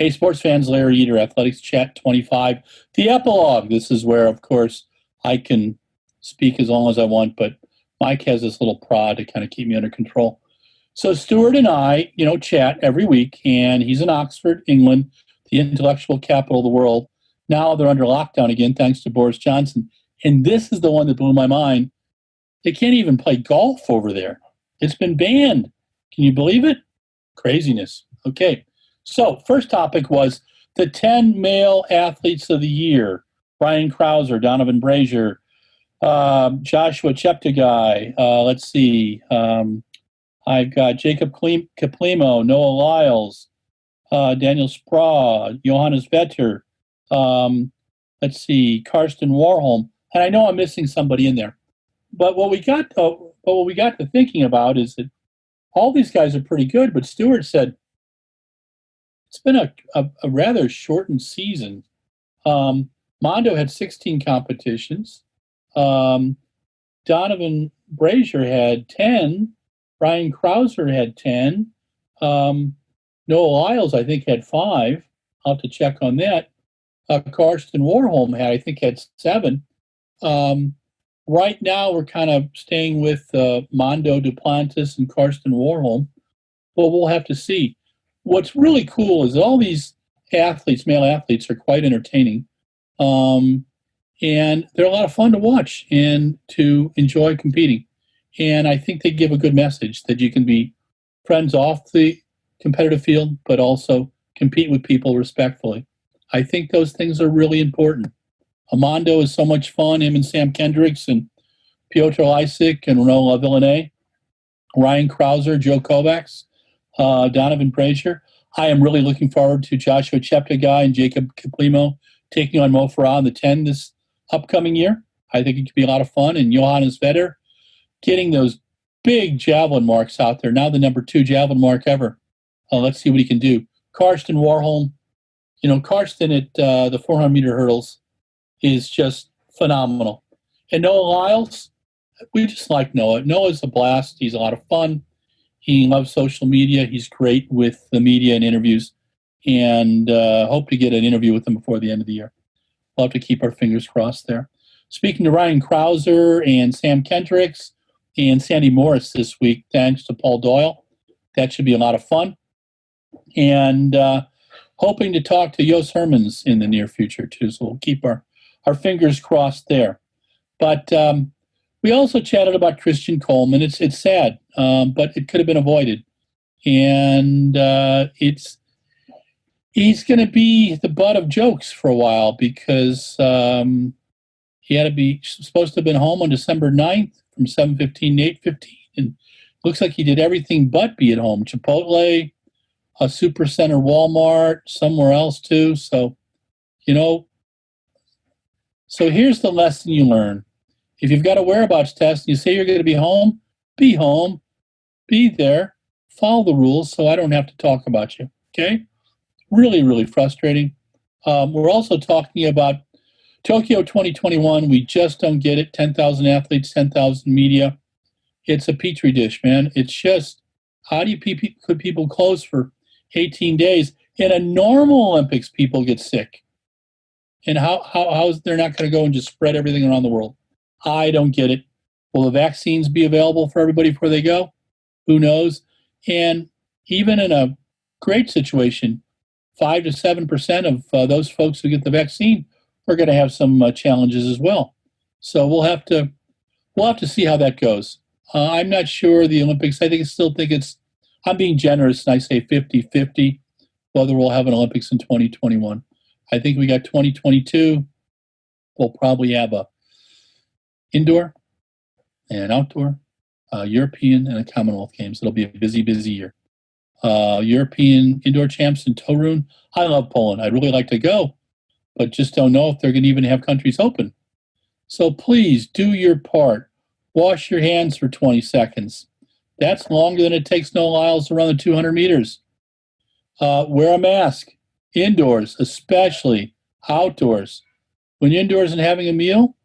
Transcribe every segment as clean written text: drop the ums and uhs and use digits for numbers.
Hey, sports fans, Larry Eater, Athletics Chat 25. The Epilogue. This is where, of course, I can speak as long as I want, but Mike has this little prod to kind of keep me under control. So Stuart and I, chat every week, and he's in Oxford, England, the intellectual capital of the world. Now they're under lockdown again, thanks to Boris Johnson. And this is the one that blew my mind. They can't even play golf over there. It's been banned. Can you believe it? Craziness. Okay. So first topic was the 10 male athletes of the year. Ryan Krauser, Donovan Brazier, Joshua Cheptegei. Let's see. I've got Jacob Kaplimo, Noah Lyles, Daniel Sprague, Johannes Vetter. Let's see, Karsten Warholm. And I know I'm missing somebody in there. But what we got to thinking about is that all these guys are pretty good, but Stewart said it's been a rather shortened season. Mondo had 16 competitions. Donovan Brazier had 10. Ryan Krauser had 10. Noah Lyles, I think, had 5. I'll have to check on that. Karsten Warholm had 7. Right now, we're kind of staying with Mondo Duplantis and Karsten Warholm. Well, we'll have to see. What's really cool is all these athletes, male athletes, are quite entertaining. And they're a lot of fun to watch and to enjoy competing. And I think they give a good message that you can be friends off the competitive field, but also compete with people respectfully. I think those things are really important. Mondo is so much fun, him and Sam Kendricks and Piotr Lysick and Renaud Villeneuve, Ryan Krauser, Joe Kovacs, Donovan Brazier. I am really looking forward to Joshua Cheptegei and Jacob Kaplimo taking on Mo Farah in the 10 this upcoming year. I think it could be a lot of fun. And Johannes Vetter getting those big javelin marks out there. Now the number 2 javelin mark ever. Let's see what he can do. Karsten Warholm. Karsten at the 400-meter hurdles is just phenomenal. And Noah Lyles, we just like Noah. Noah's a blast. He's a lot of fun. He loves social media. He's great with the media and interviews. And hope to get an interview with him before the end of the year. We'll have to keep our fingers crossed there. Speaking to Ryan Krauser and Sam Kendricks and Sandy Morris this week, thanks to Paul Doyle. That should be a lot of fun. And hoping to talk to Jos Hermans in the near future, too. So we'll keep our fingers crossed there. But we also chatted about Christian Coleman. It's sad, but it could have been avoided. And he's going to be the butt of jokes for a while because he had to be supposed to have been home on December 9th from 7:15 to 8:15. And looks like he did everything but be at home. Chipotle, a Supercenter, Walmart, somewhere else too. So, so here's the lesson you learn. If you've got a whereabouts test and you say you're going to be home, be there, follow the rules so I don't have to talk about you, okay? Really, really frustrating. We're also talking about Tokyo 2021. We just don't get it. 10,000 athletes, 10,000 media. It's a petri dish, man. It's just, how do you put people close for 18 days? In a normal Olympics, people get sick. And how is they're not going to go and just spread everything around the world? I don't get it. Will the vaccines be available for everybody before they go? Who knows? And even in a great situation, 5 to 7% of those folks who get the vaccine are going to have some challenges as well. So we'll have to see how that goes. I'm not sure the Olympics. I'm being generous, and I say 50-50 whether we'll have an Olympics in 2021. I think we got 2022. We'll probably have a indoor and outdoor, European and a Commonwealth Games. It'll be a busy, busy year. European indoor champs in Torun. I love Poland. I'd really like to go, but just don't know if they're going to even have countries open. So please do your part. Wash your hands for 20 seconds. That's longer than it takes Noah Lyles to run the 200 meters. Wear a mask indoors, especially outdoors. When you're indoors and having a meal,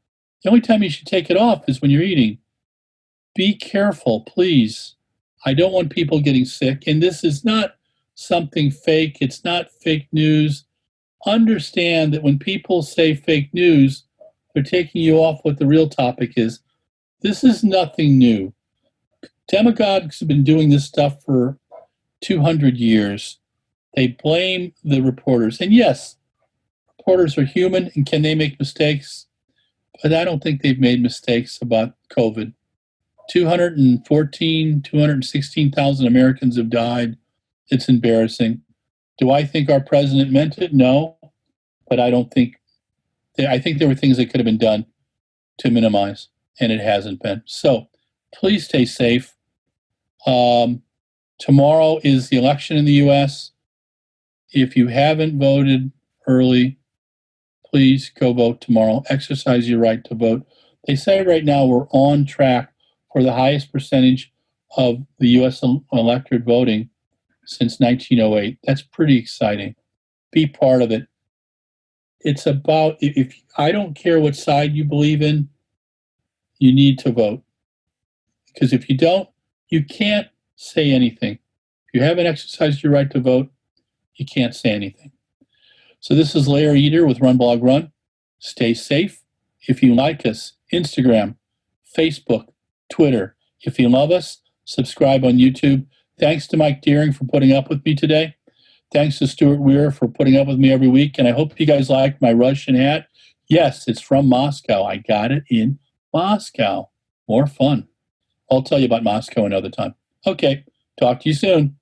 the only time you should take it off is when you're eating. Be careful, please. I don't want people getting sick. And this is not something fake. It's not fake news. Understand that when people say fake news, they're taking you off what the real topic is. This is nothing new. Demagogues have been doing this stuff for 200 years. They blame the reporters. And yes, reporters are human, and can they make mistakes? But I don't think they've made mistakes about COVID. 216,000 Americans have died. It's embarrassing. Do I think our president meant it? No. But I think there were things that could have been done to minimize, and it hasn't been. So please stay safe. Tomorrow is the election in the U.S. If you haven't voted early, please go vote tomorrow. Exercise your right to vote. They say right now we're on track for the highest percentage of the U.S. electorate voting since 1908. That's pretty exciting. Be part of it. It's about, if I don't care what side you believe in, you need to vote. Because if you don't, you can't say anything. If you haven't exercised your right to vote, you can't say anything. So this is Larry Eder with RunBlogRun. Stay safe. If you like us, Instagram, Facebook, Twitter. If you love us, subscribe on YouTube. Thanks to Mike Deering for putting up with me today. Thanks to Stuart Weir for putting up with me every week. And I hope you guys like my Russian hat. Yes, it's from Moscow. I got it in Moscow. More fun. I'll tell you about Moscow another time. Okay, talk to you soon.